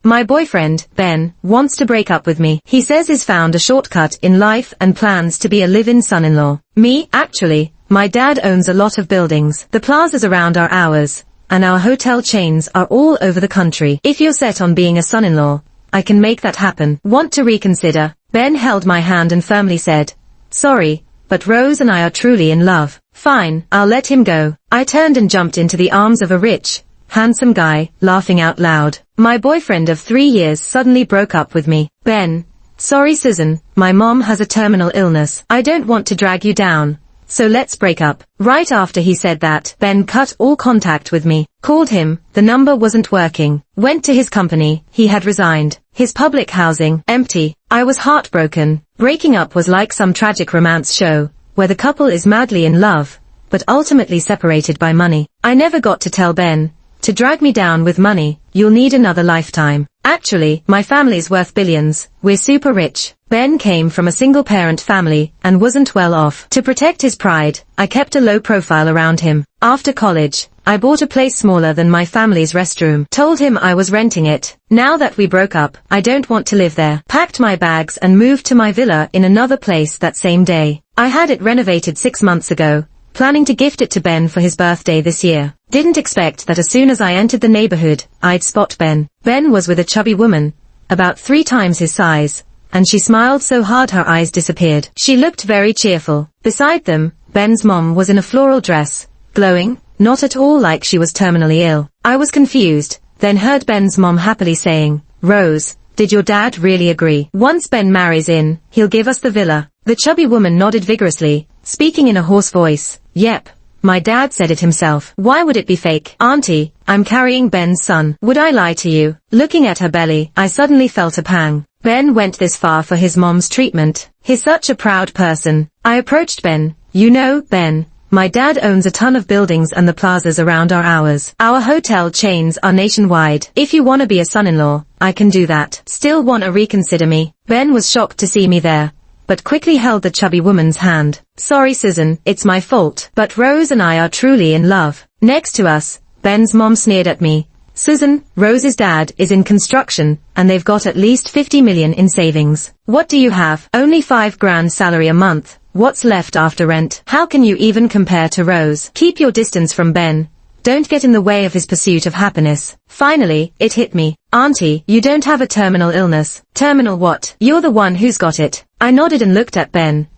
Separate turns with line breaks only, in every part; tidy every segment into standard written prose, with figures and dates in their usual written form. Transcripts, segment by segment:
My boyfriend, Ben, wants to break up with me. He says he's found a shortcut in life and plans to be a live-in son-in-law. Me, actually, my dad owns a lot of buildings. The plazas around are ours, and our hotel chains are all over the country. If you're set on being a son-in-law, I can make that happen. Want to reconsider? Ben held my hand and firmly said, "Sorry, but Rose and I are truly in love." Fine, I'll let him go. I turned and jumped into the arms of a rich, handsome guy, laughing out loud. My boyfriend of 3 years suddenly broke up with me. Ben, sorry Susan, my mom has a terminal illness. I don't want to drag you down, so let's break up. Right after he said that, Ben cut all contact with me. Called him, the number wasn't working. Went to his company, he had resigned. His public housing, empty. I was heartbroken. Breaking up was like some tragic romance show, where the couple is madly in love, but ultimately separated by money. I never got to tell Ben, to drag me down with money, you'll need another lifetime. Actually, my family's worth billions. We're super rich. Ben came from a single-parent family and wasn't well off. To protect his pride, I kept a low profile around him. After college, I bought a place smaller than my family's restroom. Told him I was renting it. Now that we broke up, I don't want to live there. Packed my bags and moved to my villa in another place that same day. I had it renovated 6 months ago, planning to gift it to Ben for his birthday this year. Didn't expect that as soon as I entered the neighborhood, I'd spot Ben. Ben was with a chubby woman, about 3 times his size, and she smiled so hard her eyes disappeared. She looked very cheerful. Beside them, Ben's mom was in a floral dress, glowing, not at all like she was terminally ill. I was confused, then heard Ben's mom happily saying, "Rose, did your dad really agree? Once Ben marries in, he'll give us the villa." The chubby woman nodded vigorously, speaking in a hoarse voice. "Yep. My dad said it himself. Why would it be fake? Auntie, I'm carrying Ben's son. Would I lie to you?" Looking at her belly, I suddenly felt a pang. Ben went this far for his mom's treatment. He's such a proud person. I approached Ben. "You know, Ben, my dad owns a ton of buildings and the plazas around are ours. Our hotel chains are nationwide. If you wanna be a son-in-law, I can do that. Still wanna reconsider me?" Ben was shocked to see me there, but quickly held the chubby woman's hand. "Sorry Susan, it's my fault. But Rose and I are truly in love." Next to us, Ben's mom sneered at me. "Susan, Rose's dad is in construction, and they've got at least 50 million in savings. What do you have? Only 5 grand salary a month. What's left after rent? How can you even compare to Rose? Keep your distance from Ben. Don't get in the way of his pursuit of happiness." Finally, it hit me. "Auntie, you don't have a terminal illness." "Terminal what? You're the one who's got it." I nodded and looked at Ben.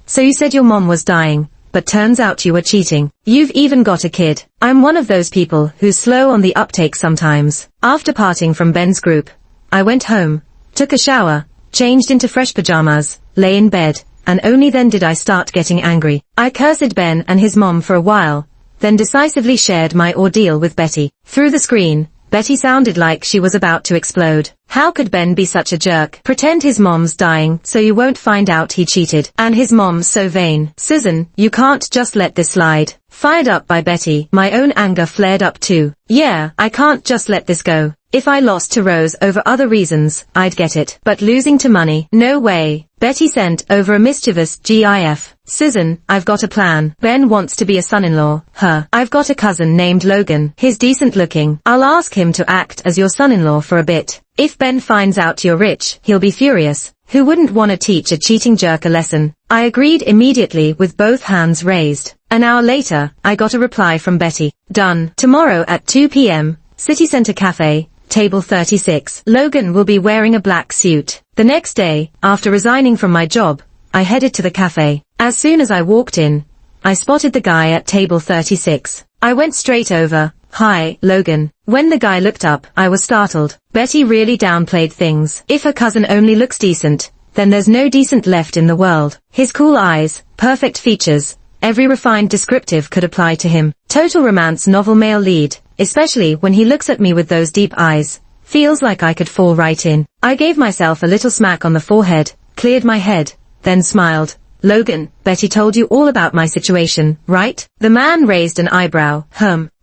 "So you said your mom was dying, but turns out you were cheating. You've even got a kid." I'm one of those people who's slow on the uptake sometimes. After parting from Ben's group, I went home, took a shower, changed into fresh pajamas, lay in bed, and only then did I start getting angry. I cursed Ben and his mom for a while, then decisively shared my ordeal with Betty. Through the screen, Betty sounded like she was about to explode. How could Ben be such a jerk? Pretend his mom's dying so you won't find out he cheated. And his mom's so vain. "Susan, you can't just let this slide." Fired up by Betty, my own anger flared up too. "Yeah, I can't just let this go. If I lost to Rose over other reasons, I'd get it. But losing to money, no way." Betty sent over a mischievous GIF. "Susan, I've got a plan. Ben wants to be a son-in-law. I've got a cousin named Logan. He's decent looking. I'll ask him to act as your son-in-law for a bit. If Ben finds out you're rich, he'll be furious. Who wouldn't want to teach a cheating jerk a lesson?" I agreed immediately with both hands raised. An hour later, I got a reply from Betty. "Done. Tomorrow at 2 p.m., City Center Cafe, table 36. Logan will be wearing a black suit." The next day, after resigning from my job, I headed to the cafe. As soon as I walked in, I spotted the guy at table 36. I went straight over. "Hi, Logan." When the guy looked up, I was startled. Betty really downplayed things. If her cousin only looks decent, then there's no decent left in the world. His cool eyes, perfect features, every refined descriptive could apply to him. Total romance novel male lead, especially when he looks at me with those deep eyes. Feels like I could fall right in. I gave myself a little smack on the forehead, cleared my head, then smiled. "Logan, Betty told you all about my situation, right?" The man raised an eyebrow.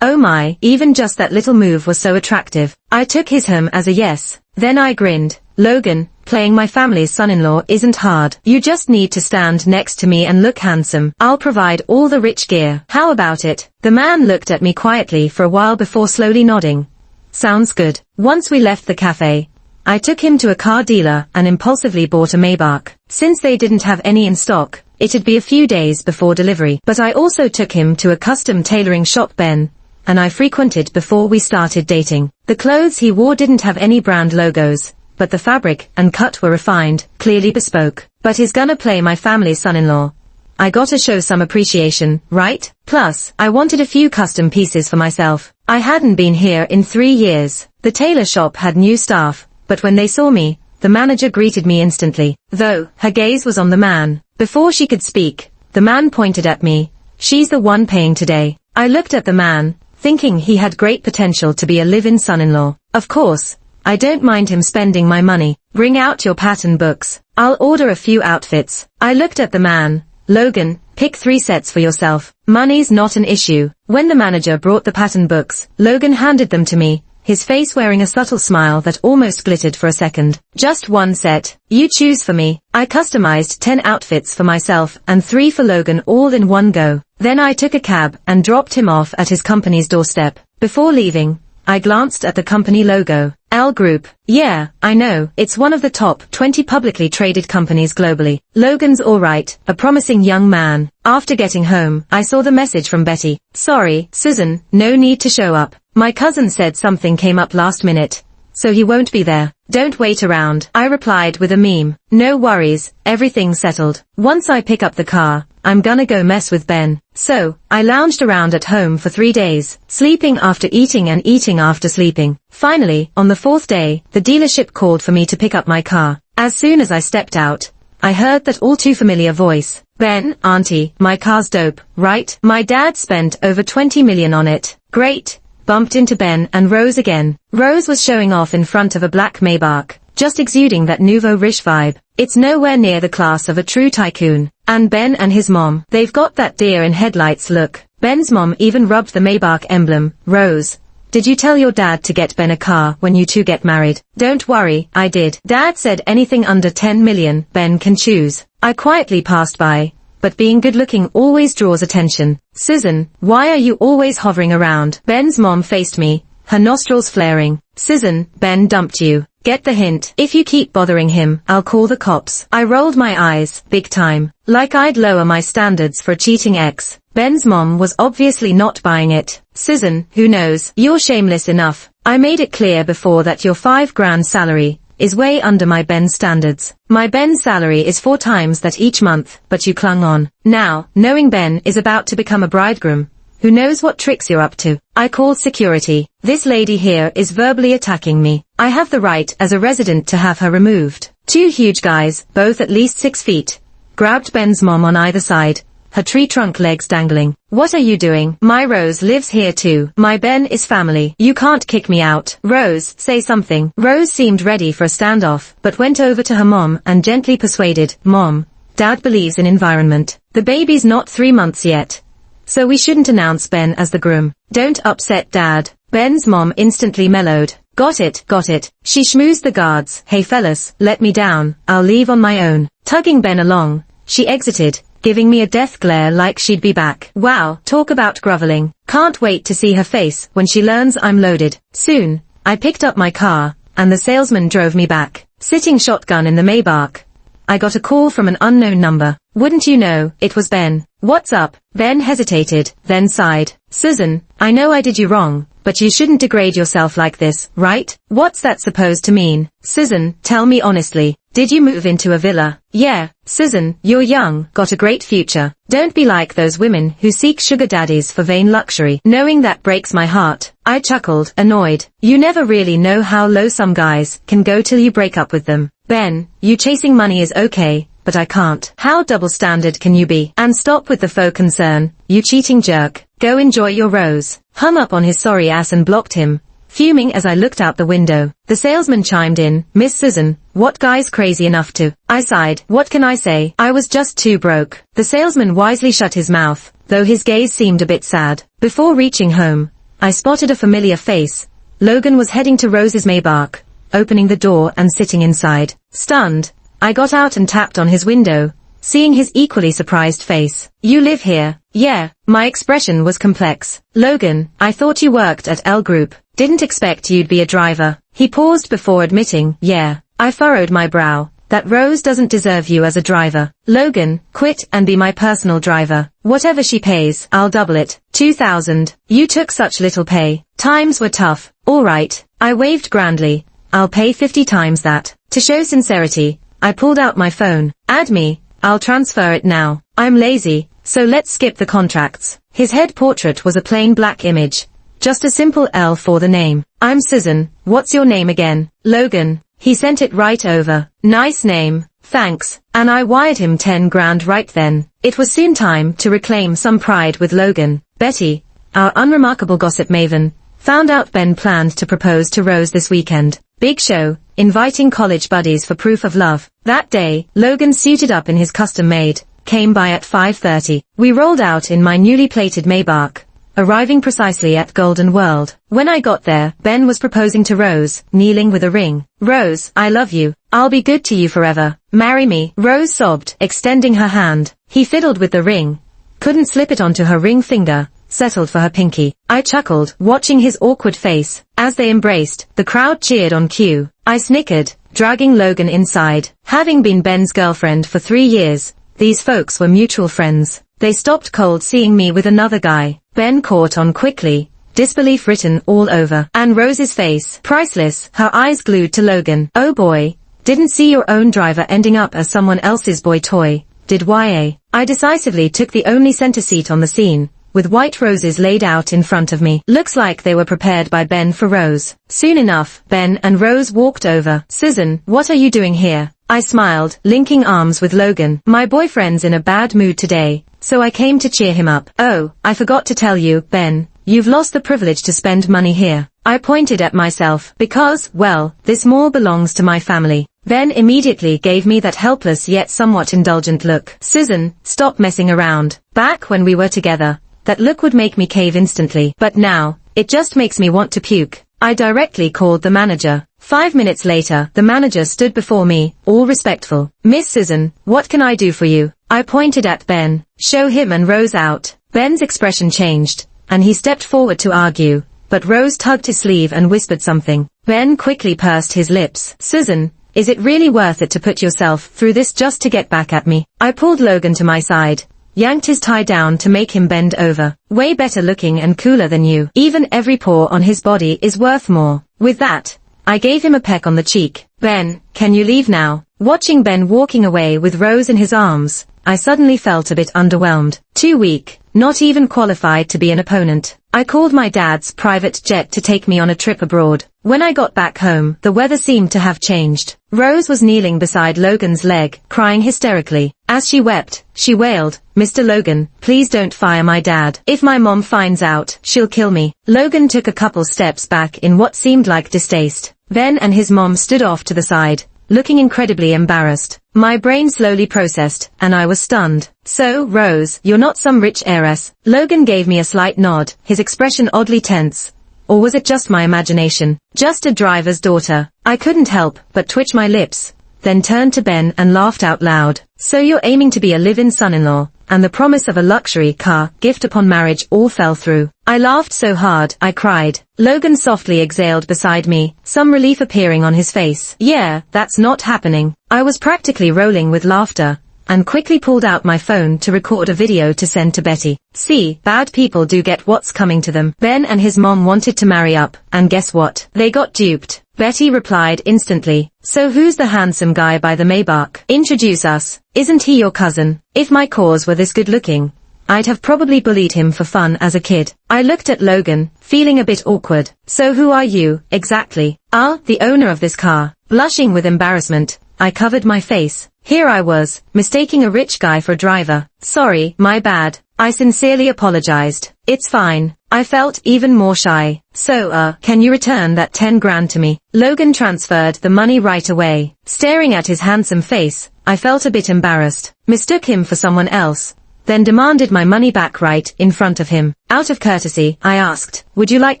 Oh my, even just that little move was so attractive. I took his as a yes. Then I grinned. "Logan, playing my family's son-in-law isn't hard. You just need to stand next to me and look handsome. I'll provide all the rich gear. How about it?" The man looked at me quietly for a while before slowly nodding. "Sounds good." Once we left the cafe, I took him to a car dealer and impulsively bought a Maybach. Since they didn't have any in stock, it'd be a few days before delivery. But I also took him to a custom tailoring shop Ben and I frequented before we started dating. The clothes he wore didn't have any brand logos, but the fabric and cut were refined, clearly bespoke. But he's gonna play my family's son-in-law. I gotta show some appreciation, right? Plus, I wanted a few custom pieces for myself. I hadn't been here in 3 years. The tailor shop had new staff, but when they saw me, the manager greeted me instantly. Though, her gaze was on the man. Before she could speak, the man pointed at me. She's the one paying today. I looked at the man, thinking he had great potential to be a live-in son-in-law. Of course, I don't mind him spending my money. Bring out your pattern books. I'll order a few outfits. I looked at the man. Logan, pick 3 sets for yourself. Money's not an issue. When the manager brought the pattern books, Logan handed them to me, his face wearing a subtle smile that almost glittered for a second. Just 1 set. You choose for me. I customized 10 outfits for myself and 3 for Logan all in one go. Then I took a cab and dropped him off at his company's doorstep. Before leaving, I glanced at the company logo. L Group. Yeah, I know, it's one of the top 20 publicly traded companies globally. Logan's alright, a promising young man. After getting home, I saw the message from Betty. Sorry, Susan, no need to show up. My cousin said something came up last minute, so he won't be there. Don't wait around. I replied with a meme. No worries, everything's settled. Once I pick up the car, I'm gonna go mess with Ben. So, I lounged around at home for 3 days, sleeping after eating and eating after sleeping. Finally, on the 4th day, the dealership called for me to pick up my car. As soon as I stepped out, I heard that all too familiar voice. Ben, auntie, my car's dope, right? My dad spent over 20 million on it. Great. Bumped into Ben and Rose again. Rose was showing off in front of a black Maybach, just exuding that nouveau riche vibe. It's nowhere near the class of a true tycoon. And Ben and his mom, they've got that deer in headlights look. Ben's mom even rubbed the Maybach emblem. Rose, did you tell your dad to get Ben a car when you two get married? Don't worry, I did. Dad said anything under 10 million, Ben can choose. I quietly passed by, but being good-looking always draws attention. Susan, why are you always hovering around? Ben's mom faced me, her nostrils flaring. Susan, Ben dumped you. Get the hint. If you keep bothering him, I'll call the cops. I rolled my eyes, big time. Like I'd lower my standards for a cheating ex. Ben's mom was obviously not buying it. Susan, who knows? You're shameless enough. I made it clear before that your 5 grand salary is way under my Ben's standards. My Ben's salary is 4 times that each month, but you clung on. Now, knowing Ben is about to become a bridegroom, who knows what tricks you're up to? I called security. This lady here is verbally attacking me. I have the right as a resident to have her removed. 2 huge guys, both at least 6 feet, grabbed Ben's mom on either side, her tree trunk legs dangling. What are you doing? My Rose lives here too. My Ben is family. You can't kick me out. Rose, say something. Rose seemed ready for a standoff, but went over to her mom and gently persuaded, Mom, Dad believes in environment. The baby's not 3 months yet, so we shouldn't announce Ben as the groom. Don't upset Dad. Ben's mom instantly mellowed. Got it, got it. She schmoozed the guards. Hey fellas, let me down. I'll leave on my own. Tugging Ben along, she exited, giving me a death glare like she'd be back. Wow, talk about groveling. Can't wait to see her face when she learns I'm loaded. Soon, I picked up my car, and the salesman drove me back. Sitting shotgun in the Maybach, I got a call from an unknown number. Wouldn't you know, it was Ben. What's up? Ben hesitated, then sighed. Susan, I know I did you wrong, but you shouldn't degrade yourself like this, right? What's that supposed to mean? Susan, tell me honestly, did you move into a villa? Yeah, Susan, you're young, got a great future. Don't be like those women who seek sugar daddies for vain luxury. Knowing that breaks my heart. I chuckled, annoyed. You never really know how low some guys can go till you break up with them. Ben, you chasing money is okay, but I can't. How double standard can you be? And stop with the faux concern, you cheating jerk. Go enjoy your rose. Hung up on his sorry ass and blocked him, fuming as I looked out the window. The salesman chimed in, Miss Susan, what guy's crazy enough to? I sighed. What can I say? I was just too broke. The salesman wisely shut his mouth, though his gaze seemed a bit sad. Before reaching home, I spotted a familiar face. Logan was heading to Rose's Maybach, opening the door and sitting inside. Stunned, I got out and tapped on his window, seeing his equally surprised face. You live here? Yeah, my expression was complex. Logan, I thought you worked at L Group. Didn't expect you'd be a driver. He paused before admitting, yeah. I furrowed my brow. That Rose doesn't deserve you as a driver. Logan, quit and be my personal driver. Whatever she pays, I'll double it. 2,000. You took such little pay. Times were tough. Alright. I waved grandly. I'll pay 50 times that. To show sincerity, I pulled out my phone. Add me. I'll transfer it now. I'm lazy, so let's skip the contracts. His head portrait was a plain black image. Just a simple L for the name. I'm Susan. What's your name again? Logan. He sent it right over. Nice name. Thanks. And I wired him 10 grand right then. It was soon time to reclaim some pride with Logan. Betty, our unremarkable gossip maven, found out Ben planned to propose to Rose this weekend. Big show, inviting college buddies for proof of love. That day, Logan suited up in his custom-made, came by at 5:30. We rolled out in my newly plated Maybach, arriving precisely at Golden World. When I got there, Ben was proposing to Rose, kneeling with a ring. Rose, I love you. I'll be good to you forever. Marry me. Rose sobbed, extending her hand. He fiddled with the ring. Couldn't slip it onto her ring finger. Settled for her pinky. I chuckled, watching his awkward face. As they embraced, the crowd cheered on cue. I snickered, dragging Logan inside. Having been Ben's girlfriend for 3 years, these folks were mutual friends. They stopped cold seeing me with another guy. Ben caught on quickly, disbelief written all over. And Rose's face, priceless, her eyes glued to Logan. Oh boy, didn't see your own driver ending up as someone else's boy toy, did ya? I decisively took the only center seat on the scene, with white roses laid out in front of me. Looks like they were prepared by Ben for Rose. Soon enough, Ben and Rose walked over. Susan, what are you doing here? I smiled, linking arms with Logan. My boyfriend's in a bad mood today, so I came to cheer him up. Oh, I forgot to tell you, Ben, you've lost the privilege to spend money here. I pointed at myself, because, well, this mall belongs to my family. Ben immediately gave me that helpless yet somewhat indulgent look. Susan, stop messing around. Back when we were together, that look would make me cave instantly. But now, it just makes me want to puke. I directly called the manager. 5 minutes later, the manager stood before me, all respectful. Miss Susan, what can I do for you? I pointed at Ben. Show him and Rose out. Ben's expression changed, and he stepped forward to argue, but Rose tugged his sleeve and whispered something. Ben quickly pursed his lips. Susan, is it really worth it to put yourself through this just to get back at me? I pulled Logan to my side, yanked his tie down to make him bend over. Way better looking and cooler than you. Even every pore on his body is worth more. With that, I gave him a peck on the cheek. Ben, can you leave now? Watching Ben walking away with Rose in his arms, I suddenly felt a bit underwhelmed. Too weak, not even qualified to be an opponent. I called my dad's private jet to take me on a trip abroad. When I got back home, the weather seemed to have changed. Rose was kneeling beside Logan's leg, crying hysterically. As she wept, she wailed, Mr. Logan, please don't fire my dad. If my mom finds out, she'll kill me. Logan took a couple steps back in what seemed like distaste. Ben and his mom stood off to the side, looking incredibly embarrassed. My brain slowly processed, and I was stunned. So, Rose, you're not some rich heiress. Logan gave me a slight nod, his expression oddly tense. Or was it just my imagination? Just a driver's daughter. I couldn't help but twitch my lips, then turned to Ben and laughed out loud. So you're aiming to be a live-in son-in-law, and the promise of a luxury car gift upon marriage all fell through. I laughed so hard, I cried. Logan softly exhaled beside me, some relief appearing on his face. Yeah, that's not happening. I was practically rolling with laughter, and quickly pulled out my phone to record a video to send to Betty. See, bad people do get what's coming to them. Ben and his mom wanted to marry up, and guess what? They got duped. Betty replied instantly. So who's the handsome guy by the Maybach? Introduce us. Isn't he your cousin? If my cause were this good looking, I'd have probably bullied him for fun as a kid. I looked at Logan, feeling a bit awkward. So who are you, exactly? The owner of this car. Blushing with embarrassment, I covered my face. Here I was, mistaking a rich guy for a driver. Sorry, my bad. I sincerely apologized. It's fine. I felt even more shy. So, can you return that 10 grand to me? Logan transferred the money right away. Staring at his handsome face, I felt a bit embarrassed. Mistook him for someone else, then demanded my money back right in front of him. Out of courtesy, I asked, would you like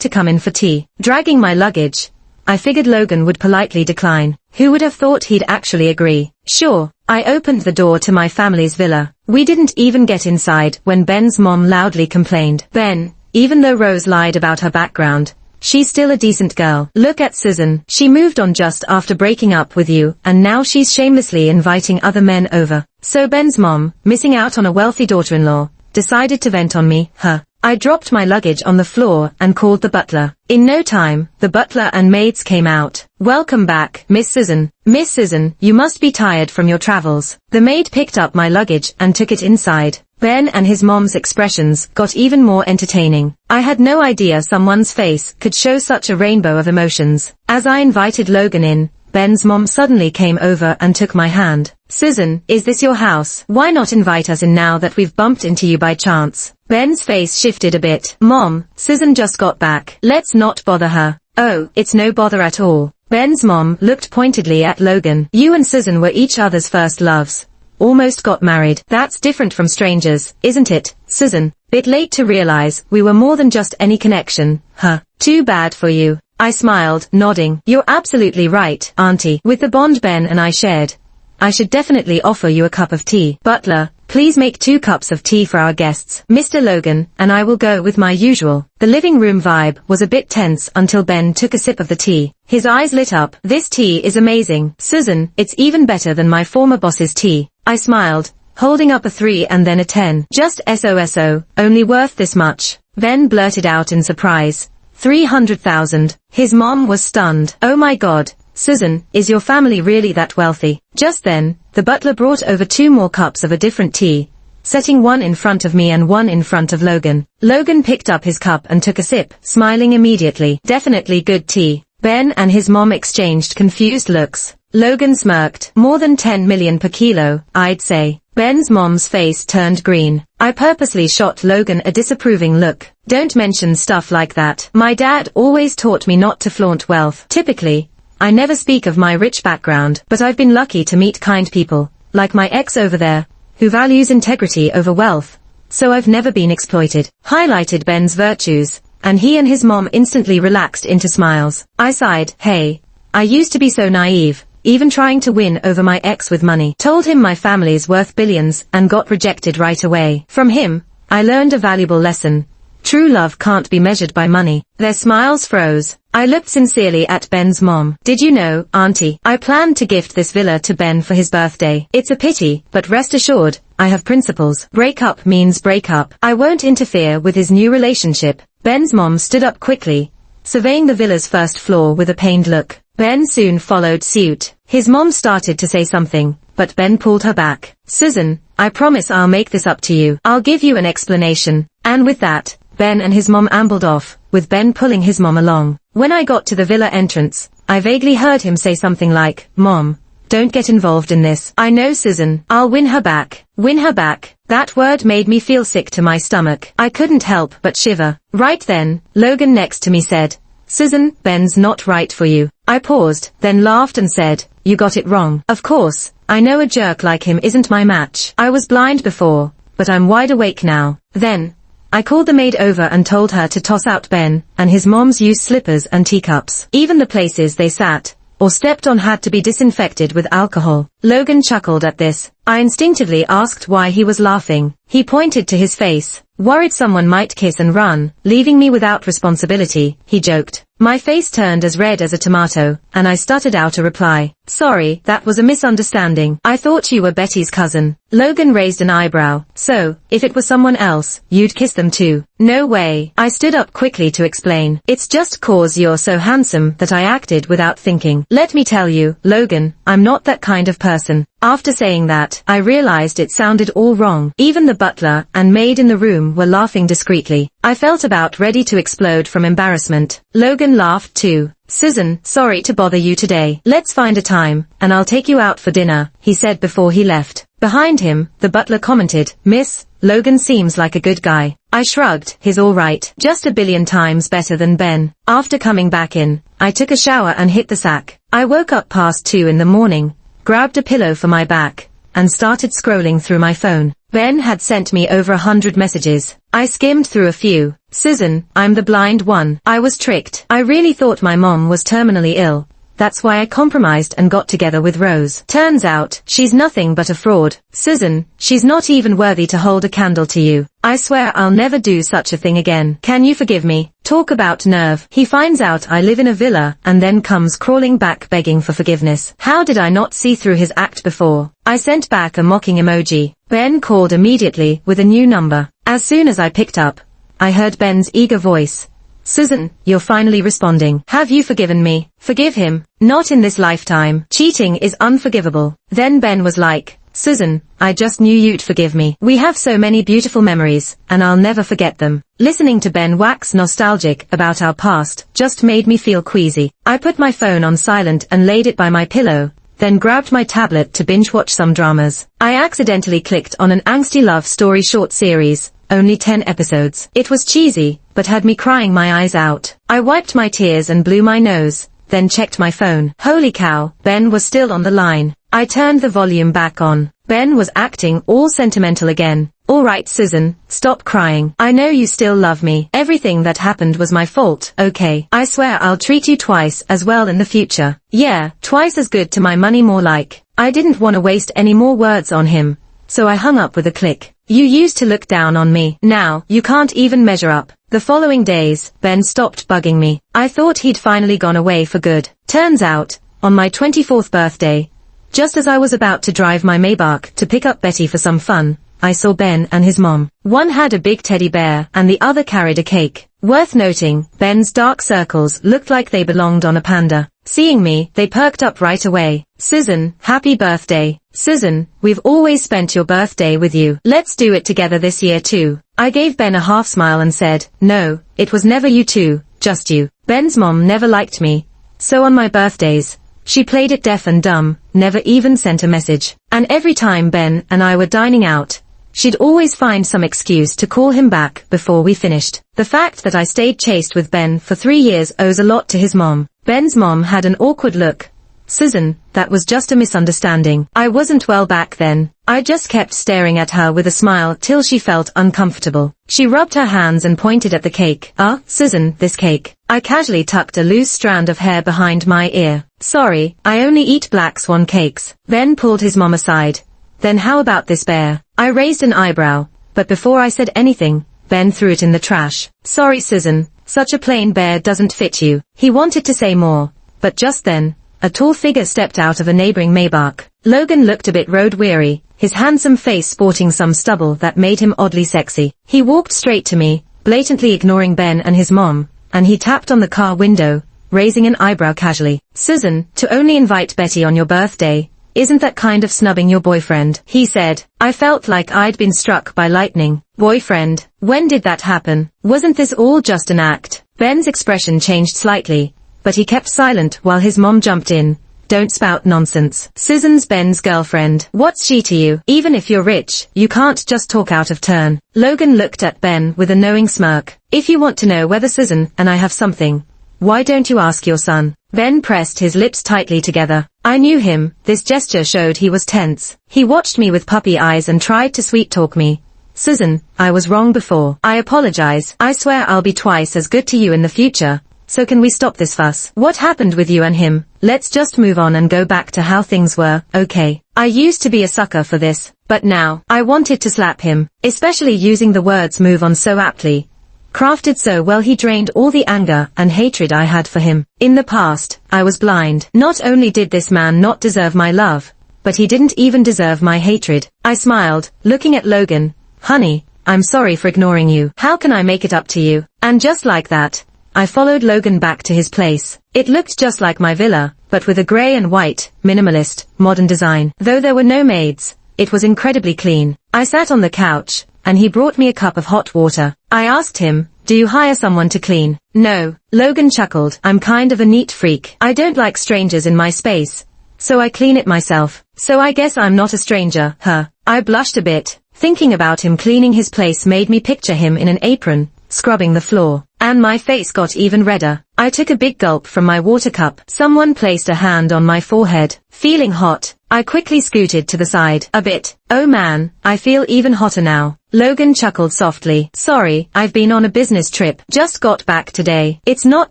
to come in for tea? Dragging my luggage, I figured Logan would politely decline. Who would have thought he'd actually agree? Sure. I opened the door to my family's villa. We didn't even get inside when Ben's mom loudly complained. Ben, even though Rose lied about her background, she's still a decent girl. Look at Susan. She moved on just after breaking up with you, and now she's shamelessly inviting other men over. So Ben's mom, missing out on a wealthy daughter-in-law, decided to vent on me, her. I dropped my luggage on the floor and called the butler. In no time, the butler and maids came out. Welcome back, Miss Susan. Miss Susan, you must be tired from your travels. The maid picked up my luggage and took it inside. Ben and his mom's expressions got even more entertaining. I had no idea someone's face could show such a rainbow of emotions. As I invited Logan in, Ben's mom suddenly came over and took my hand. Susan, is this your house? Why not invite us in now that we've bumped into you by chance? Ben's face shifted a bit. Mom, Susan just got back. Let's not bother her. Oh, it's no bother at all. Ben's mom looked pointedly at Logan. You and Susan were each other's first loves. Almost got married. That's different from strangers, isn't it, Susan? Bit late to realize we were more than just any connection, huh? Too bad for you. I smiled, nodding. You're absolutely right, Auntie. With the bond Ben and I shared, I should definitely offer you a cup of tea. Butler, please make 2 cups of tea for our guests. Mr. Logan and I will go with my usual. The living room vibe was a bit tense until Ben took a sip of the tea. His eyes lit up. This tea is amazing. Susan, it's even better than my former boss's tea. I smiled, holding up a 3 and then a 10. Just SOSO, only worth this much. Ben blurted out in surprise. 300,000. His mom was stunned. Oh my god. Susan, is your family really that wealthy? Just then, the butler brought over 2 more cups of a different tea, setting one in front of me and one in front of Logan. Logan picked up his cup and took a sip, smiling immediately. Definitely good tea. Ben and his mom exchanged confused looks. Logan smirked. More than 10 million per kilo, I'd say. Ben's mom's face turned green. I purposely shot Logan a disapproving look. Don't mention stuff like that. My dad always taught me not to flaunt wealth. Typically, I never speak of my rich background, but I've been lucky to meet kind people, like my ex over there, who values integrity over wealth. So I've never been exploited. Highlighted Ben's virtues, and he and his mom instantly relaxed into smiles. I sighed. Hey, I used to be so naive. Even trying to win over my ex with money. Told him my family's worth billions and got rejected right away. From him, I learned a valuable lesson. True love can't be measured by money. Their smiles froze. I looked sincerely at Ben's mom. Did you know, Auntie, I planned to gift this villa to Ben for his birthday. It's a pity, but rest assured, I have principles. Break up means break up. I won't interfere with his new relationship. Ben's mom stood up quickly, surveying the villa's first floor with a pained look. Ben soon followed suit. His mom started to say something, but Ben pulled her back. Susan, I promise I'll make this up to you. I'll give you an explanation. And with that, Ben and his mom ambled off, with Ben pulling his mom along. When I got to the villa entrance, I vaguely heard him say something like, Mom, don't get involved in this. I know Susan. I'll win her back. Win her back. That word made me feel sick to my stomach. I couldn't help but shiver. Right then, Logan next to me said, Susan, Ben's not right for you. I paused, then laughed and said, you got it wrong. Of course, I know a jerk like him isn't my match. I was blind before, but I'm wide awake now. Then, I called the maid over and told her to toss out Ben and his mom's used slippers and teacups. Even the places they sat or stepped on had to be disinfected with alcohol. Logan chuckled at this. I instinctively asked why he was laughing. He pointed to his face, worried someone might kiss and run, leaving me without responsibility, he joked. My face turned as red as a tomato, and I stuttered out a reply. Sorry, that was a misunderstanding. I thought you were Betty's cousin. Logan raised an eyebrow. So, if it was someone else, you'd kiss them too? No way. I stood up quickly to explain. It's just 'cause you're so handsome that I acted without thinking. Let me tell you, Logan, I'm not that kind of person. After saying that, I realized it sounded all wrong. Even the butler and maid in the room were laughing discreetly. I felt about ready to explode from embarrassment. Logan laughed too. Susan, sorry to bother you today. Let's find a time, and I'll take you out for dinner, he said before he left. Behind him, the butler commented, Miss, Logan seems like a good guy. I shrugged. He's alright. Just a billion times better than Ben. After coming back in, I took a shower and hit the sack. I woke up past 2 in the morning, grabbed a pillow for my back, and started scrolling through my phone. Ben had sent me over 100 messages. I skimmed through a few. Susan, I'm the blind one. I was tricked. I really thought my mom was terminally ill. That's why I compromised and got together with Rose. Turns out, she's nothing but a fraud. Susan, she's not even worthy to hold a candle to you. I swear I'll never do such a thing again. Can you forgive me? Talk about nerve. He finds out I live in a villa and then comes crawling back begging for forgiveness. How did I not see through his act before? I sent back a mocking emoji. Ben called immediately with a new number. As soon as I picked up, I heard Ben's eager voice. Susan, you're finally responding. Have you forgiven me? Forgive him. Not in this lifetime. Cheating is unforgivable. Then Ben was like, Susan, I just knew you'd forgive me. We have so many beautiful memories, and I'll never forget them. Listening to Ben wax nostalgic about our past just made me feel queasy. I put my phone on silent and laid it by my pillow, then grabbed my tablet to binge-watch some dramas. I accidentally clicked on an angsty love story short series, only 10 episodes. It was cheesy, but had me crying my eyes out. I wiped my tears and blew my nose, then checked my phone. Holy cow, Ben was still on the line. I turned the volume back on. Ben was acting all sentimental again. All right, Susan, stop crying. I know you still love me. Everything that happened was my fault, okay? I swear I'll treat you twice as well in the future. Yeah, twice as good to my money more like. I didn't want to waste any more words on him, so I hung up with a click. You used to look down on me. Now, you can't even measure up. The following days, Ben stopped bugging me. I thought he'd finally gone away for good. Turns out, on my 24th birthday, just as I was about to drive my Maybach to pick up Betty for some fun, I saw Ben and his mom. One had a big teddy bear and the other carried a cake. Worth noting, Ben's dark circles looked like they belonged on a panda. Seeing me, they perked up right away. Susan, happy birthday. Susan, we've always spent your birthday with you. Let's do it together this year too. I gave Ben a half smile and said, no, it was never you two, just you. Ben's mom never liked me, so on my birthdays, she played it deaf and dumb, never even sent a message. And every time Ben and I were dining out, she'd always find some excuse to call him back before we finished. The fact that I stayed chaste with Ben for 3 years owes a lot to his mom. Ben's mom had an awkward look. Susan, that was just a misunderstanding. I wasn't well back then. I just kept staring at her with a smile till she felt uncomfortable. She rubbed her hands and pointed at the cake. Susan, this cake. I casually tucked a loose strand of hair behind my ear. Sorry, I only eat black swan cakes. Ben pulled his mom aside. Then how about this bear? I raised an eyebrow, but before I said anything, Ben threw it in the trash. Sorry, Susan, such a plain bear doesn't fit you. He wanted to say more, but just then, a tall figure stepped out of a neighboring Maybach. Logan looked a bit road-weary, his handsome face sporting some stubble that made him oddly sexy. He walked straight to me, blatantly ignoring Ben and his mom, and he tapped on the car window, raising an eyebrow casually. Susan, to only invite Betty on your birthday, isn't that kind of snubbing your boyfriend? He said. I felt like I'd been struck by lightning. Boyfriend? When did that happen? Wasn't this all just an act? Ben's expression changed slightly, but he kept silent while his mom jumped in. Don't spout nonsense. Susan's Ben's girlfriend. What's she to you? Even if you're rich, you can't just talk out of turn. Logan looked at Ben with a knowing smirk. If you want to know whether Susan and I have something, why don't you ask your son? Ben pressed his lips tightly together. I knew him. This gesture showed he was tense. He watched me with puppy eyes and tried to sweet-talk me. Susan, I was wrong before. I apologize. I swear I'll be twice as good to you in the future. So can we stop this fuss? What happened with you and him? Let's just move on and go back to how things were, okay? I used to be a sucker for this, but now, I wanted to slap him, especially using the words move on so aptly. Crafted so well he drained all the anger and hatred I had for him. In the past, I was blind. Not only did this man not deserve my love, but he didn't even deserve my hatred. I smiled, looking at Logan. Honey, I'm sorry for ignoring you. How can I make it up to you? And just like that, I followed Logan back to his place. It looked just like my villa, but with a grey and white, minimalist, modern design. Though there were no maids, it was incredibly clean. I sat on the couch, and he brought me a cup of hot water. I asked him, do you hire someone to clean? No. Logan chuckled. I'm kind of a neat freak. I don't like strangers in my space, so I clean it myself. So I guess I'm not a stranger, huh? I blushed a bit. Thinking about him cleaning his place made me picture him in an apron, scrubbing the floor. And my face got even redder. I took a big gulp from my water cup. Someone placed a hand on my forehead. Feeling hot, I quickly scooted to the side a bit. Oh man, I feel even hotter now. Logan chuckled softly. Sorry, I've been on a business trip. Just got back today. It's not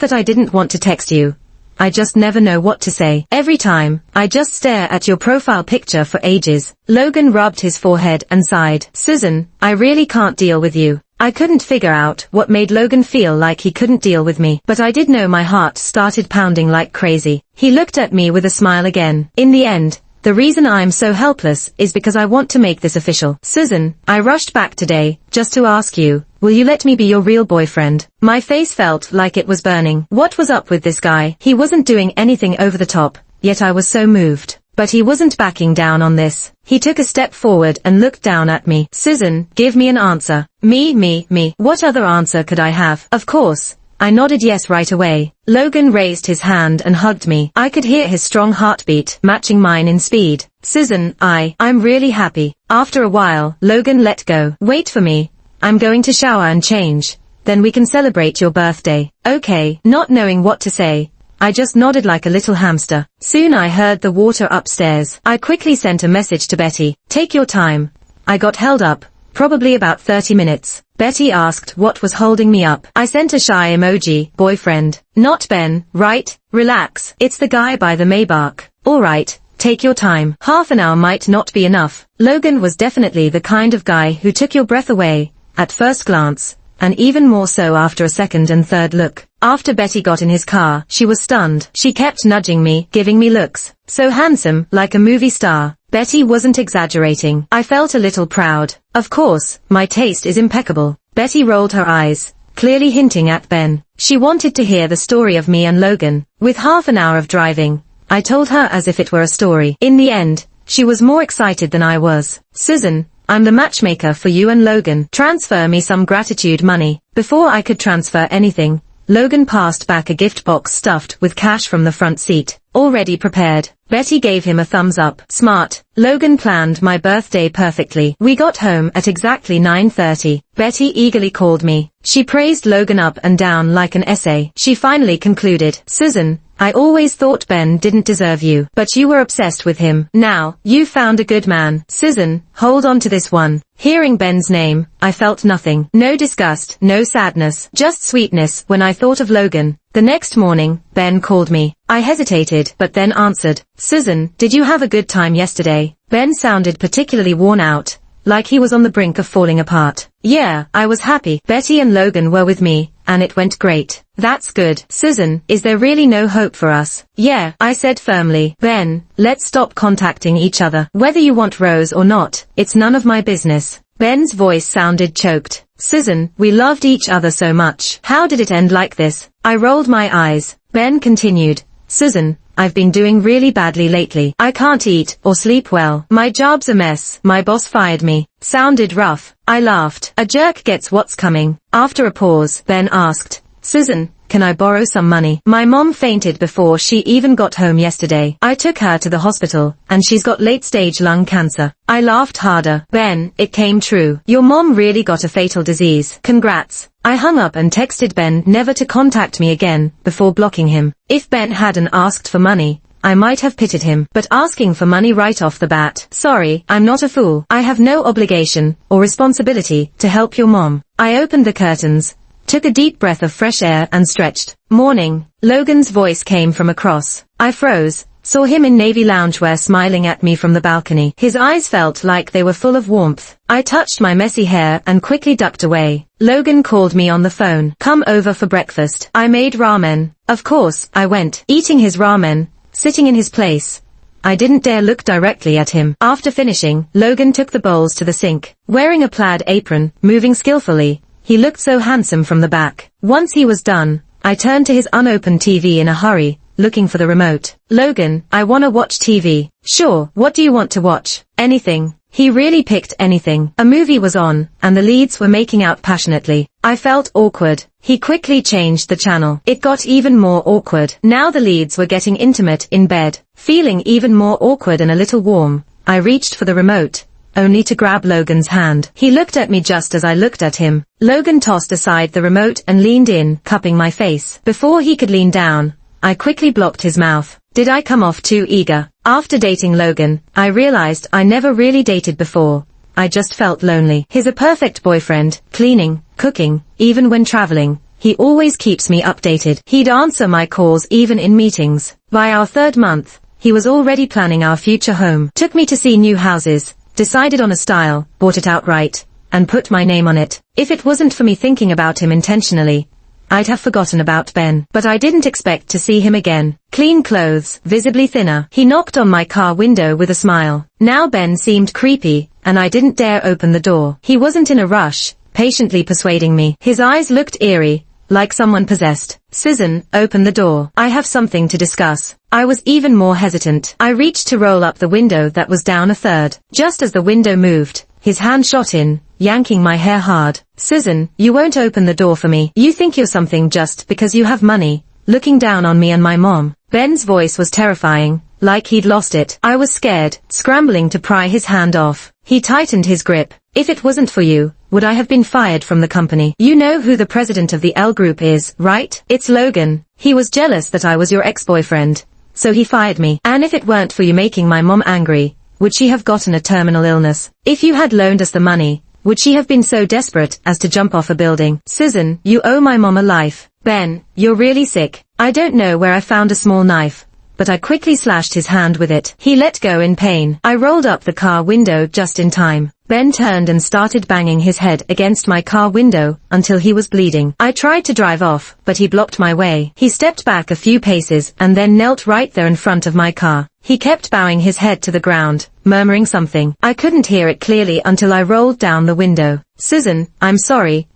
that I didn't want to text you, I just never know what to say. Every time, I just stare at your profile picture for ages. Logan rubbed his forehead and sighed. Susan, I really can't deal with you. I couldn't figure out what made Logan feel like he couldn't deal with me, but I did know my heart started pounding like crazy. He looked at me with a smile again. In the end, the reason I'm so helpless is because I want to make this official. Susan, I rushed back today, just to ask you, will you let me be your real boyfriend? My face felt like it was burning. What was up with this guy? He wasn't doing anything over the top, yet I was so moved. But he wasn't backing down on this. He took a step forward and looked down at me. Susan, give me an answer. Me. What other answer could I have? Of course. I nodded yes right away. Logan raised his hand and hugged me. I could hear his strong heartbeat, matching mine in speed. Susan, I'm really happy. After a while, Logan let go. Wait for me. I'm going to shower and change. Then we can celebrate your birthday. Okay. Not knowing what to say, I just nodded like a little hamster. Soon I heard the water upstairs. I quickly sent a message to Betty. Take your time. I got held up. Probably about 30 minutes. Betty asked what was holding me up. I sent a shy emoji. Boyfriend. Not Ben, right? Relax. It's the guy by the Maybach. Alright, take your time. Half an hour might not be enough. Logan was definitely the kind of guy who took your breath away at first glance, and even more so after a second and third look. After Betty got in his car, she was stunned. She kept nudging me, giving me looks. So handsome, like a movie star. Betty wasn't exaggerating. I felt a little proud. Of course, my taste is impeccable. Betty rolled her eyes, clearly hinting at Ben. She wanted to hear the story of me and Logan. With half an hour of driving, I told her as if it were a story. In the end, she was more excited than I was. Susan, I'm the matchmaker for you and Logan. Transfer me some gratitude money. Before I could transfer anything, Logan passed back a gift box stuffed with cash from the front seat, already prepared. Betty gave him a thumbs up. Smart. Logan planned my birthday perfectly. We got home at exactly 9:30. Betty eagerly called me. She praised Logan up and down like an essay. She finally concluded. Susan, I always thought Ben didn't deserve you, but you were obsessed with him. Now, you found a good man. Susan, hold on to this one. Hearing Ben's name, I felt nothing. No disgust, no sadness, just sweetness when I thought of Logan. The next morning, Ben called me. I hesitated, but then answered. Susan, did you have a good time yesterday? Ben sounded particularly worn out, like he was on the brink of falling apart. Yeah, I was happy. Betty and Logan were with me, and it went great. That's good. Susan, is there really no hope for us? Yeah, I said firmly. Ben, let's stop contacting each other. Whether you want Rose or not, it's none of my business. Ben's voice sounded choked. Susan, we loved each other so much. How did it end like this? I rolled my eyes. Ben continued. Susan, I've been doing really badly lately. I can't eat or sleep well. My job's a mess. My boss fired me. Sounded rough. I laughed. A jerk gets what's coming. After a pause, Ben asked, Susan, can I borrow some money? My mom fainted before she even got home yesterday. I took her to the hospital, and she's got late-stage lung cancer. I laughed harder. Ben, it came true. Your mom really got a fatal disease. Congrats. I hung up and texted Ben never to contact me again, before blocking him. If Ben hadn't asked for money, I might have pitied him, but asking for money right off the bat. Sorry, I'm not a fool. I have no obligation or responsibility to help your mom. I opened the curtains, took a deep breath of fresh air and stretched. Morning. Logan's voice came from across. I froze, saw him in navy loungewear smiling at me from the balcony. His eyes felt like they were full of warmth. I touched my messy hair and quickly ducked away. Logan called me on the phone. Come over for breakfast. I made ramen. Of course, I went. Eating his ramen, sitting in his place, I didn't dare look directly at him. After finishing, Logan took the bowls to the sink. Wearing a plaid apron, moving skillfully, he looked so handsome from the back. Once he was done, I turned to his unopened TV in a hurry, looking for the remote. Logan, I wanna watch TV. Sure, what do you want to watch? Anything. He really picked anything. A movie was on, and the leads were making out passionately. I felt awkward. He quickly changed the channel. It got even more awkward. Now the leads were getting intimate in bed. Feeling even more awkward and a little warm, I reached for the remote, only to grab Logan's hand. He looked at me just as I looked at him. Logan tossed aside the remote and leaned in, cupping my face. Before he could lean down, I quickly blocked his mouth. Did I come off too eager? After dating Logan, I realized I never really dated before. I just felt lonely. He's a perfect boyfriend, cleaning, cooking, even when traveling. he always keeps me updated. He'd answer my calls even in meetings. By our 3rd month, he was already planning our future home. Took me to see new houses, decided on a style, bought it outright, and put my name on it. If it wasn't for me thinking about him intentionally, I'd have forgotten about Ben. But I didn't expect to see him again. Clean clothes, visibly thinner. He knocked on my car window with a smile. Now Ben seemed creepy, and I didn't dare open the door. He wasn't in a rush, patiently persuading me. His eyes looked eerie, like someone possessed. Susan, open the door. I have something to discuss. I was even more hesitant. I reached to roll up the window that was down a third. Just as the window moved, his hand shot in, yanking my hair hard. Susan, you won't open the door for me. You think you're something just because you have money, looking down on me and my mom. Ben's voice was terrifying, like he'd lost it. I was scared, scrambling to pry his hand off. He tightened his grip. If it wasn't for you, would I have been fired from the company? You know who the president of the L Group is, right? It's Logan. He was jealous that I was your ex-boyfriend, so he fired me. And if it weren't for you making my mom angry, would she have gotten a terminal illness? If you had loaned us the money, would she have been so desperate as to jump off a building? Susan, you owe my mom a life. Ben, you're really sick. I don't know where I found a small knife, but I quickly slashed his hand with it. He let go in pain. I rolled up the car window just in time. Ben turned and started banging his head against my car window until he was bleeding. I tried to drive off, but he blocked my way. He stepped back a few paces and then knelt right there in front of my car. He kept bowing his head to the ground, murmuring something. I couldn't hear it clearly until I rolled down the window. Susan, I'm sorry,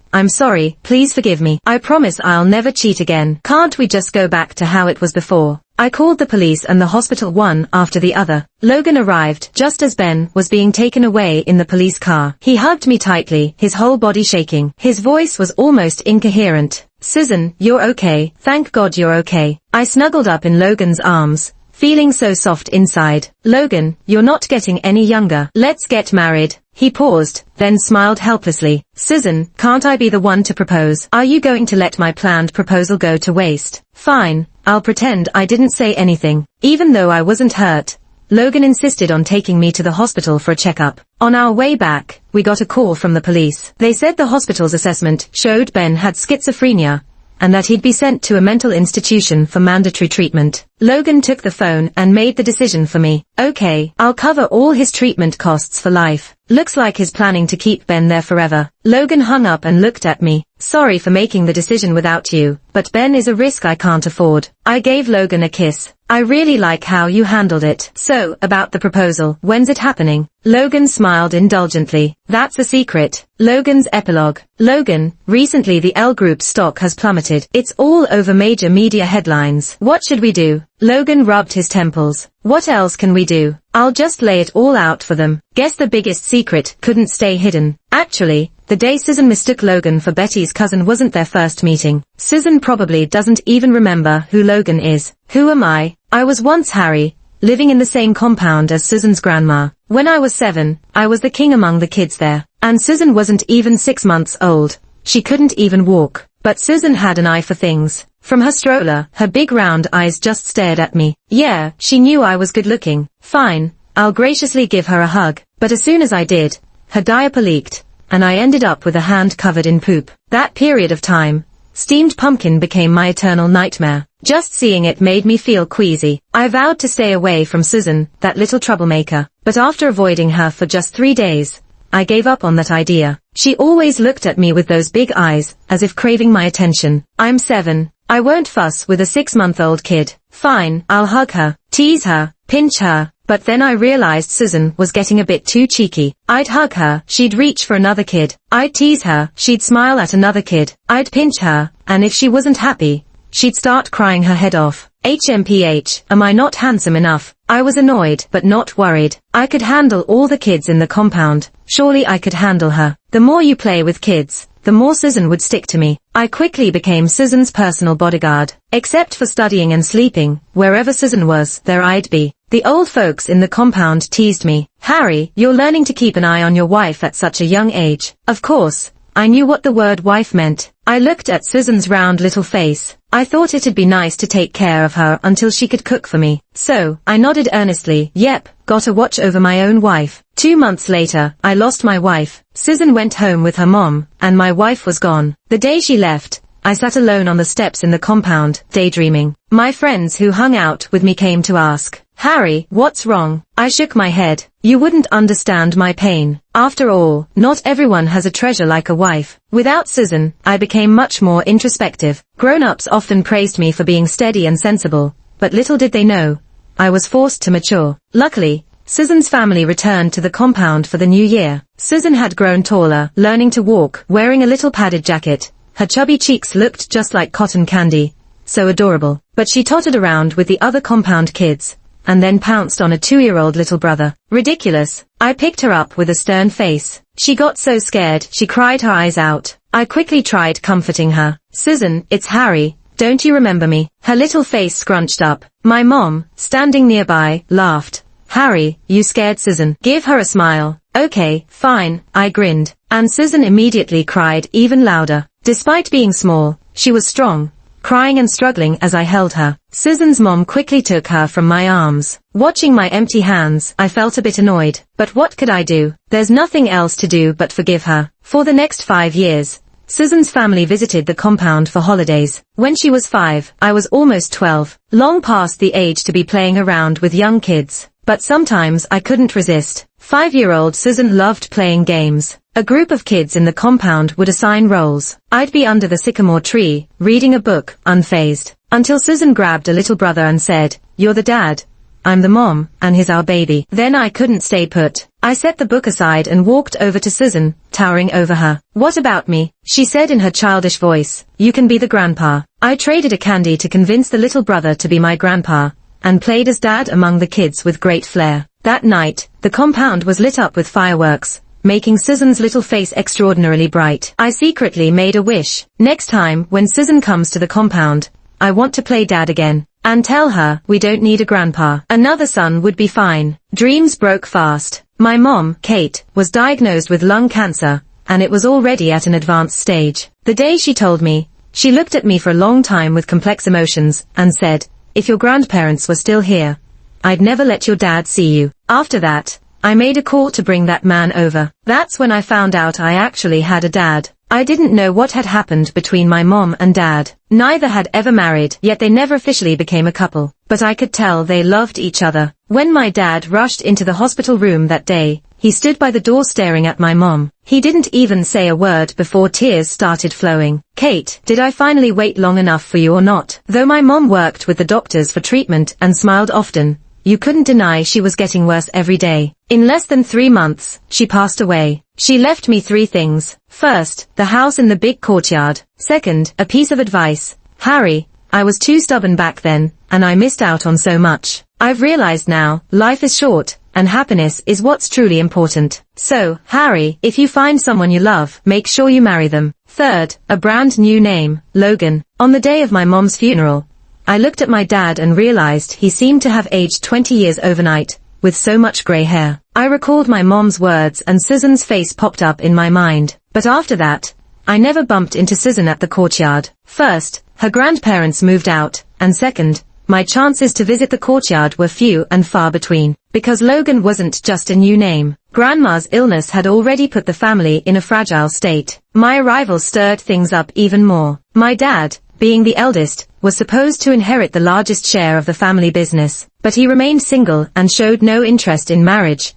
please forgive me. I promise I'll never cheat again. Can't we just go back to how it was before? I called the police and the hospital one after the other. Logan arrived just as Ben was being taken away in the police car. He hugged me tightly, his whole body shaking. His voice was almost incoherent. Susan, you're okay. Thank God you're okay. I snuggled up in Logan's arms, feeling so soft inside. Logan, you're not getting any younger. Let's get married. He paused, then smiled helplessly. Susan, can't I be the one to propose? Are you going to let my planned proposal go to waste? Fine, I'll pretend I didn't say anything. Even though I wasn't hurt, Logan insisted on taking me to the hospital for a checkup. On our way back, we got a call from the police. They said the hospital's assessment showed Ben had schizophrenia, and that he'd be sent to a mental institution for mandatory treatment. Logan took the phone and made the decision for me. Okay, I'll cover all his treatment costs for life. Looks like he's planning to keep Ben there forever. Logan hung up and looked at me. Sorry for making the decision without you, but Ben is a risk I can't afford. I gave Logan a kiss. I really like how you handled it. So, about the proposal, when's it happening? Logan smiled indulgently. That's a secret. Logan's epilogue. Logan, recently the L Group stock has plummeted. It's all over major media headlines. What should we do? Logan rubbed his temples. What else can we do? I'll just lay it all out for them. Guess the biggest secret couldn't stay hidden. Actually, the day Susan mistook Logan for Betty's cousin wasn't their first meeting. Susan probably doesn't even remember who Logan is. Who am I? I was once Harry, living in the same compound as Susan's grandma. When I was 7, I was the king among the kids there. And Susan wasn't even 6 months old. She couldn't even walk. But Susan had an eye for things. From her stroller, her big round eyes just stared at me. Yeah, she knew I was good looking. Fine, I'll graciously give her a hug. But as soon as I did, her diaper leaked, and I ended up with a hand covered in poop. That period of time, steamed pumpkin became my eternal nightmare. Just seeing it made me feel queasy. I vowed to stay away from Susan, that little troublemaker. But after avoiding her for just 3 days, I gave up on that idea. She always looked at me with those big eyes, as if craving my attention. I'm 7. I won't fuss with a 6-month-old kid. Fine, I'll hug her, tease her, pinch her. But then I realized Susan was getting a bit too cheeky. I'd hug her, she'd reach for another kid. I'd tease her, she'd smile at another kid. I'd pinch her, and if she wasn't happy, she'd start crying her head off. HMPH, am I not handsome enough? I was annoyed, but not worried. I could handle all the kids in the compound. Surely I could handle her. The more you play with kids, the more Susan would stick to me. I quickly became Susan's personal bodyguard. Except for studying and sleeping, wherever Susan was, there I'd be. The old folks in the compound teased me. Harry, you're learning to keep an eye on your wife at such a young age. Of course, I knew what the word wife meant. I looked at Susan's round little face. I thought it'd be nice to take care of her until she could cook for me. So, I nodded earnestly. Yep, gotta watch over my own wife. 2 months later, I lost my wife. Susan went home with her mom, and my wife was gone. The day she left, I sat alone on the steps in the compound, daydreaming. My friends who hung out with me came to ask, "Harry, what's wrong?" I shook my head. "You wouldn't understand my pain. After all, not everyone has a treasure like a wife." Without Susan, I became much more introspective. Grown-ups often praised me for being steady and sensible, but little did they know, I was forced to mature. Luckily, Susan's family returned to the compound for the new year. Susan had grown taller, learning to walk, wearing a little padded jacket. Her chubby cheeks looked just like cotton candy. So adorable. But she tottered around with the other compound kids, and then pounced on a 2-year-old little brother. Ridiculous. I picked her up with a stern face. She got so scared, she cried her eyes out. I quickly tried comforting her. "Susan, it's Harry. Don't you remember me?" Her little face scrunched up. My mom, standing nearby, laughed. "Harry, you scared Susan. Give her a smile." "Okay, fine," I grinned. And Susan immediately cried even louder. Despite being small, she was strong, crying and struggling as I held her. Susan's mom quickly took her from my arms. Watching my empty hands, I felt a bit annoyed. But what could I do? There's nothing else to do but forgive her. For the next 5 years, Susan's family visited the compound for holidays. When she was 5, I was almost 12, long past the age to be playing around with young kids. But sometimes I couldn't resist. 5-year-old Susan loved playing games. A group of kids in the compound would assign roles. I'd be under the sycamore tree, reading a book, unfazed, until Susan grabbed a little brother and said, "You're the dad. I'm the mom, and here's our baby." Then I couldn't stay put. I set the book aside and walked over to Susan, towering over her. "What about me?" she said in her childish voice. "You can be the grandpa." I traded a candy to convince the little brother to be my grandpa, and played as dad among the kids with great flair. That night, the compound was lit up with fireworks, making Susan's little face extraordinarily bright. I secretly made a wish. Next time, when Susan comes to the compound, I want to play dad again. And tell her, we don't need a grandpa. Another son would be fine. Dreams broke fast. My mom, Kate, was diagnosed with lung cancer, and it was already at an advanced stage. The day she told me, she looked at me for a long time with complex emotions, and said, "If your grandparents were still here, I'd never let your dad see you." After that, I made a call to bring that man over. That's when I found out I actually had a dad. I didn't know what had happened between my mom and dad. Neither had ever married, yet they never officially became a couple. But I could tell they loved each other. When my dad rushed into the hospital room that day, he stood by the door staring at my mom. He didn't even say a word before tears started flowing. "Kate, did I finally wait long enough for you or not?" Though my mom worked with the doctors for treatment and smiled often, you couldn't deny she was getting worse every day. In less than 3 months, she passed away. She left me 3 things. First, the house in the big courtyard. Second, a piece of advice. "Harry, I was too stubborn back then, and I missed out on so much. I've realized now, life is short, and happiness is what's truly important. So, Harry, if you find someone you love, make sure you marry them." Third, a brand new name, Logan. On the day of my mom's funeral, I looked at my dad and realized he seemed to have aged 20 years overnight, with so much gray hair. I recalled my mom's words and Susan's face popped up in my mind. But after that, I never bumped into Susan at the courtyard. First, her grandparents moved out, and second, my chances to visit the courtyard were few and far between. Because Logan wasn't just a new name. Grandma's illness had already put the family in a fragile state. My arrival stirred things up even more. My dad, being the eldest, was supposed to inherit the largest share of the family business, but he remained single and showed no interest in marriage.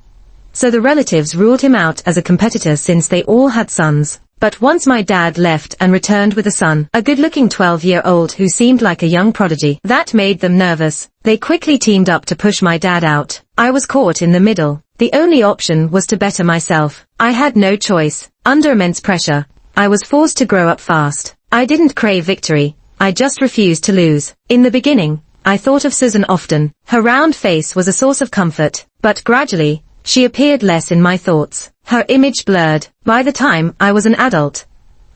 So the relatives ruled him out as a competitor since they all had sons. But once my dad left and returned with a son, a good-looking 12-year-old who seemed like a young prodigy, that made them nervous. They quickly teamed up to push my dad out. I was caught in the middle. The only option was to better myself. I had no choice. Under immense pressure, I was forced to grow up fast. I didn't crave victory. I just refused to lose. In the beginning, I thought of Susan often. Her round face was a source of comfort, but gradually, she appeared less in my thoughts. Her image blurred. By the time I was an adult,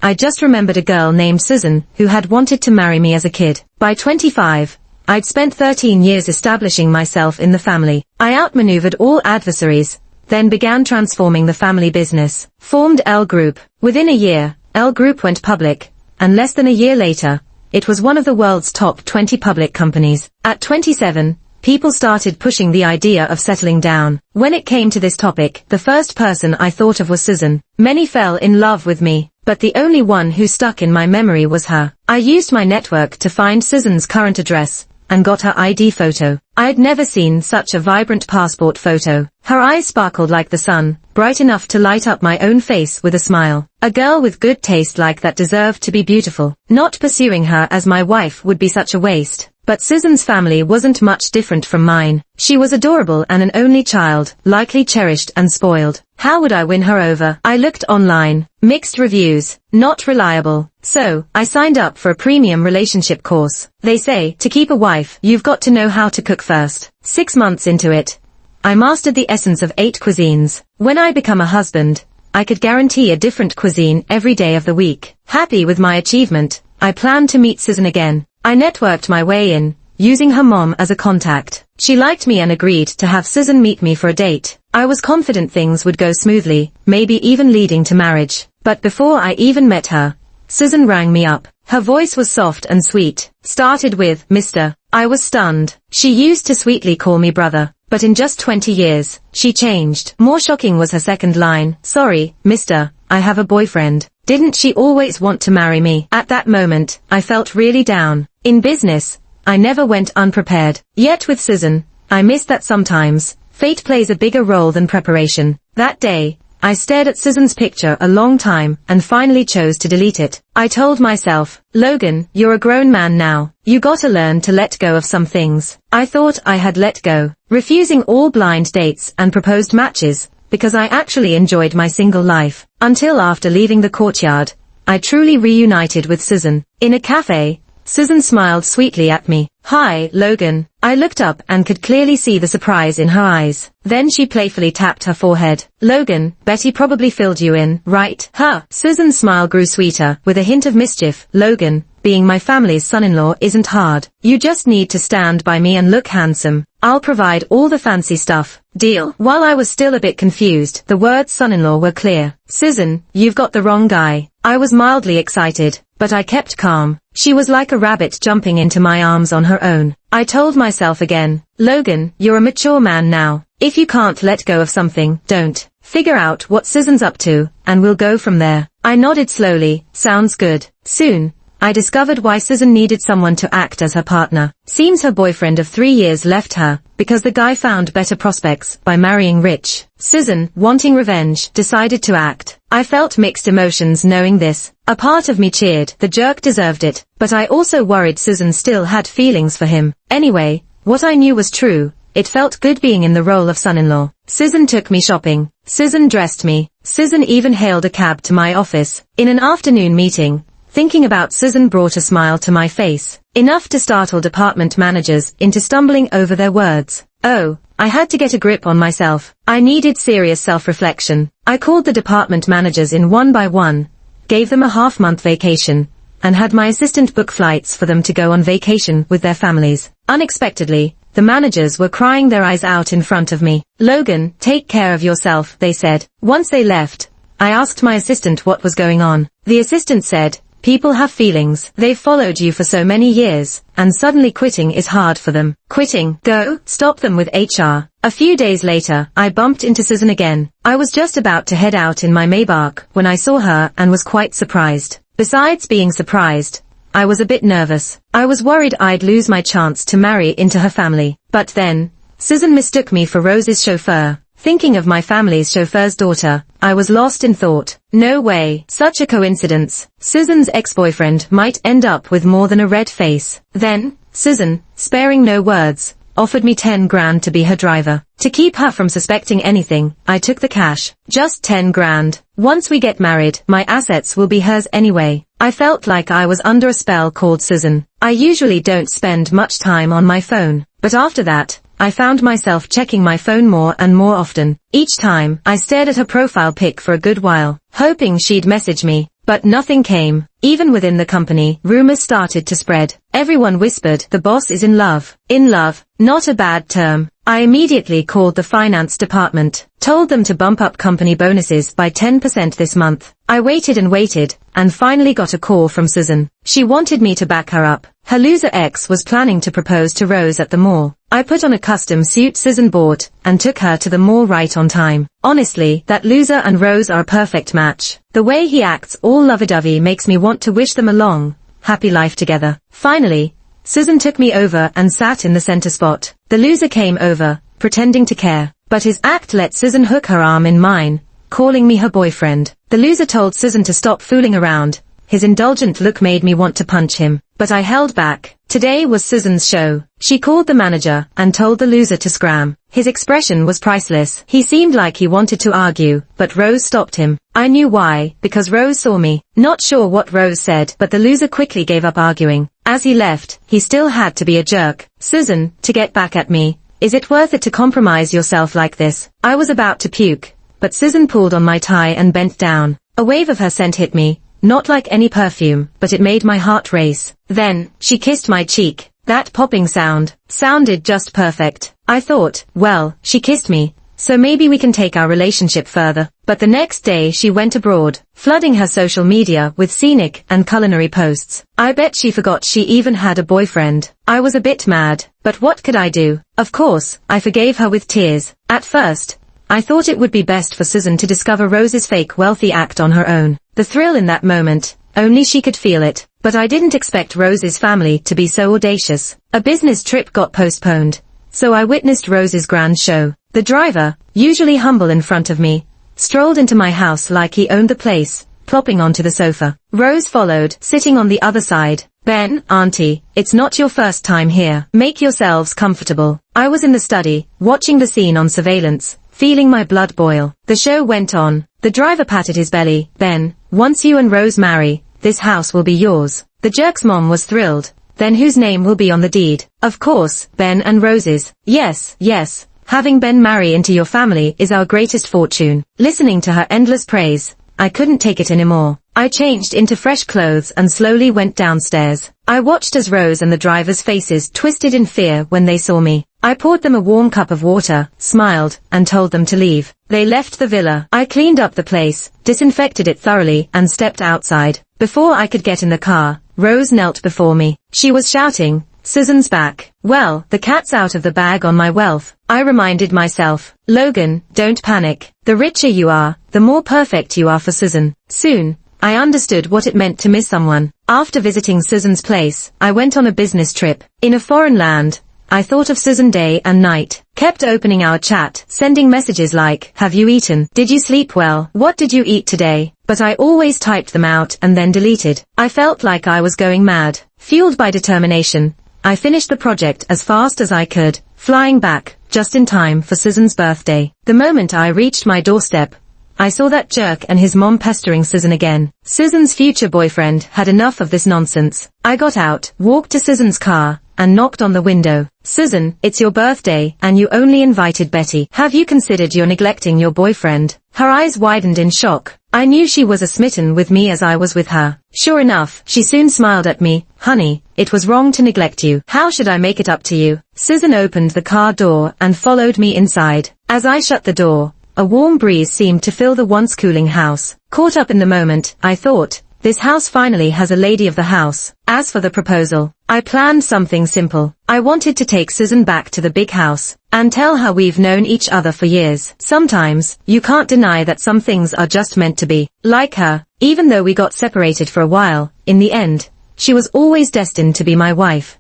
I just remembered a girl named Susan who had wanted to marry me as a kid. By 25, I'd spent 13 years establishing myself in the family. I outmaneuvered all adversaries, then began transforming the family business. Formed L Group. Within a year, L Group went public, and less than a year later, it was one of the world's top 20 public companies. At 27, people started pushing the idea of settling down. When it came to this topic, the first person I thought of was Susan. Many fell in love with me, but the only one who stuck in my memory was her. I used my network to find Susan's current address, and got her ID photo. I had never seen such a vibrant passport photo. Her eyes sparkled like the sun, bright enough to light up my own face with a smile. A girl with good taste like that deserved to be beautiful. Not pursuing her as my wife would be such a waste. But Susan's family wasn't much different from mine. She was adorable and an only child, likely cherished and spoiled. How would I win her over? I looked online. Mixed reviews. Not reliable. So, I signed up for a premium relationship course. They say, to keep a wife, you've got to know how to cook first. 6 months into it, I mastered the essence of 8 cuisines. When I become a husband, I could guarantee a different cuisine every day of the week. Happy with my achievement, I planned to meet Susan again. I networked my way in, using her mom as a contact. She liked me and agreed to have Susan meet me for a date. I was confident things would go smoothly, maybe even leading to marriage. But before I even met her, Susan rang me up. Her voice was soft and sweet. Started with, Mr. I was stunned. She used to sweetly call me brother. But in just 20 years, she changed. More shocking was her second line. Sorry, Mr. I have a boyfriend. Didn't she always want to marry me? At that moment, I felt really down. In business, I never went unprepared. Yet with Susan, I missed that sometimes. Fate plays a bigger role than preparation. That day, I stared at Susan's picture a long time and finally chose to delete it. I told myself, Logan, you're a grown man now. You gotta learn to let go of some things. I thought I had let go, refusing all blind dates and proposed matches, because I actually enjoyed my single life. Until after leaving the courtyard, I truly reunited with Susan. In a cafe, Susan smiled sweetly at me. Hi, Logan. I looked up and could clearly see the surprise in her eyes. Then she playfully tapped her forehead. Logan, Betty probably filled you in, right? Huh. Susan's smile grew sweeter, with a hint of mischief. Logan, being my family's son-in-law isn't hard. You just need to stand by me and look handsome. I'll provide all the fancy stuff. Deal? While I was still a bit confused, the words son-in-law were clear. Susan, you've got the wrong guy. I was mildly excited, but I kept calm. She was like a rabbit jumping into my arms on her own. I told myself again, Logan, you're a mature man now. If you can't let go of something, don't. Figure out what Susan's up to, and we'll go from there. I nodded slowly. Sounds good. Soon, I discovered why Susan needed someone to act as her partner. Seems her boyfriend of 3 years left her, because the guy found better prospects by marrying rich. Susan, wanting revenge, decided to act. I felt mixed emotions knowing this. A part of me cheered, the jerk deserved it, but I also worried Susan still had feelings for him. Anyway, what I knew was true. It felt good being in the role of son-in-law. Susan took me shopping. Susan dressed me. Susan even hailed a cab to my office. In an afternoon meeting, thinking about Susan brought a smile to my face, enough to startle department managers into stumbling over their words. Oh, I had to get a grip on myself. I needed serious self-reflection. I called the department managers in one by one, gave them a half-month vacation, and had my assistant book flights for them to go on vacation with their families. Unexpectedly, the managers were crying their eyes out in front of me. Logan, take care of yourself, they said. Once they left, I asked my assistant what was going on. The assistant said, people have feelings. They've followed you for so many years, and suddenly quitting is hard for them. Quitting? Go, stop them with HR. A few days later, I bumped into Susan again. I was just about to head out in my Maybach when I saw her and was quite surprised. Besides being surprised, I was a bit nervous. I was worried I'd lose my chance to marry into her family. But then, Susan mistook me for Rose's chauffeur. Thinking of my family's chauffeur's daughter, I was lost in thought. No way, such a coincidence. Susan's ex-boyfriend might end up with more than a red face. Then, Susan, sparing no words, offered me 10 grand to be her driver. To keep her from suspecting anything, I took the cash. Just 10 grand. Once we get married, my assets will be hers anyway. I felt like I was under a spell called Susan. I usually don't spend much time on my phone, but after that, I found myself checking my phone more and more often. Each time, I stared at her profile pic for a good while, hoping she'd message me, but nothing came. Even within the company, rumors started to spread. Everyone whispered, the boss is in love. In love, not a bad term. I immediately called the finance department, told them to bump up company bonuses by 10% this month. I waited and finally got a call from Susan. She wanted me to back her up. Her loser ex was planning to propose to Rose at the mall. I put on a custom suit Susan bought, and took her to the mall right on time. Honestly, that loser and Rose are a perfect match. The way he acts all lovey-dovey makes me want to wish them a long, happy life together. Finally, Susan took me over and sat in the center spot. The loser came over, pretending to care, but his act let Susan hook her arm in mine, calling me her boyfriend. The loser told Susan to stop fooling around. His indulgent look made me want to punch him, but I held back. Today was Susan's show. She called the manager and told the loser to scram. His expression was priceless. He seemed like he wanted to argue, but Rose stopped him. I knew why, because Rose saw me. Not sure what Rose said, but the loser quickly gave up arguing. As he left, he still had to be a jerk. Susan, to get back at me, is it worth it to compromise yourself like this? I was about to puke, but Susan pulled on my tie and bent down. A wave of her scent hit me. Not like any perfume, but it made my heart race. Then, she kissed my cheek. That popping sounded just perfect. I thought, well, she kissed me, so maybe we can take our relationship further. But the next day she went abroad, flooding her social media with scenic and culinary posts. I bet she forgot she even had a boyfriend. I was a bit mad, but what could I do? Of course, I forgave her with tears. At first, I thought it would be best for Susan to discover Rose's fake wealthy act on her own. The thrill in that moment, only she could feel it. But I didn't expect Rose's family to be so audacious. A business trip got postponed, so I witnessed Rose's grand show. The driver, usually humble in front of me, strolled into my house like he owned the place, plopping onto the sofa. Rose followed, sitting on the other side. Ben, Auntie, it's not your first time here. Make yourselves comfortable. I was in the study, watching the scene on surveillance, feeling my blood boil. The show went on. The driver patted his belly. Ben, once you and Rose marry, this house will be yours. The jerk's mom was thrilled. Then whose name will be on the deed? Of course, Ben and Rose's. Yes, yes. Having Ben marry into your family is our greatest fortune. Listening to her endless praise, I couldn't take it anymore. I changed into fresh clothes and slowly went downstairs. I watched as Rose and the driver's faces twisted in fear when they saw me. I poured them a warm cup of water, smiled, and told them to leave. They left the villa. I cleaned up the place, disinfected it thoroughly, and stepped outside. Before I could get in the car, Rose knelt before me. She was shouting, "Susan's back." Well, the cat's out of the bag on my wealth. I reminded myself, Logan, don't panic. The richer you are, the more perfect you are for Susan. Soon, I understood what it meant to miss someone. After visiting Susan's place, I went on a business trip. In a foreign land, I thought of Susan day and night, kept opening our chat, sending messages like, "Have you eaten? Did you sleep well? What did you eat today?" But I always typed them out and then deleted. I felt like I was going mad. Fueled by determination, I finished the project as fast as I could, flying back, just in time for Susan's birthday. The moment I reached my doorstep, I saw that jerk and his mom pestering Susan again. Susan's future boyfriend had enough of this nonsense. I got out, walked to Susan's car, and knocked on the window. "Susan, it's your birthday, and you only invited Betty. Have you considered you're neglecting your boyfriend?" Her eyes widened in shock. I knew she was as smitten with me as I was with her. Sure enough, she soon smiled at me. "Honey, it was wrong to neglect you. How should I make it up to you?" Susan opened the car door and followed me inside. As I shut the door, a warm breeze seemed to fill the once cooling house. Caught up in the moment, I thought, this house finally has a lady of the house. As for the proposal, I planned something simple. I wanted to take Susan back to the big house and tell her we've known each other for years. Sometimes, you can't deny that some things are just meant to be. Like her, even though we got separated for a while, in the end, she was always destined to be my wife.